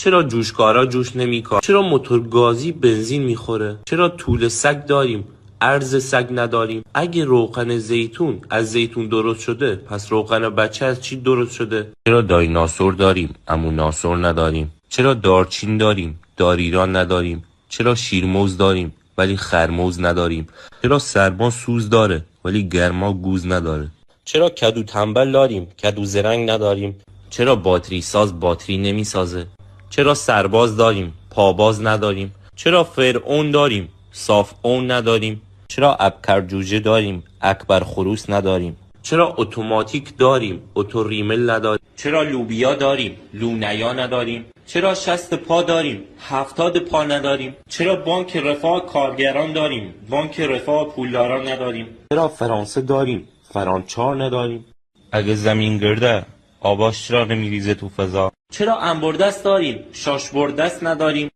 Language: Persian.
چرا جوشکارا جوش نمیکاره؟ چرا موتور گازی بنزین میخوره؟ چرا طول سگ داریم ارز سگ نداریم؟ اگه روغن زیتون از زیتون درست شده، پس روغن بچه از چی درست شده؟ چرا دایناسور داریم اما ناسور نداریم؟ چرا دارچین داریم داریران نداریم؟ چرا شیرموز داریم ولی خرموز نداریم؟ چرا سرما سوز داره ولی گرما گوز نداره؟ چرا کدو تنبل داریم کدو زرنگ نداریم؟ چرا باتری ساز باتری نمیسازه؟ چرا سرباز داریم پاباز نداریم؟ چرا فرعون داریم صاف اون نداریم؟ چرا ابکر جوجه داریم اکبر خروس نداریم؟ چرا اتوماتیک داریم اتوریمل نداریم؟ چرا لوبیا داریم لونیا نداریم؟ چرا 60 پا داریم 70 پا نداریم؟ چرا بانک رفاه کارگران داریم بانک رفاه پولداران نداریم؟ چرا فرانسه داریم فرانچار نداریم؟ اگه زمین گرده آباش چرا نمیریزه تو فضا؟ چرا انبردست داریم شاشبردست نداریم؟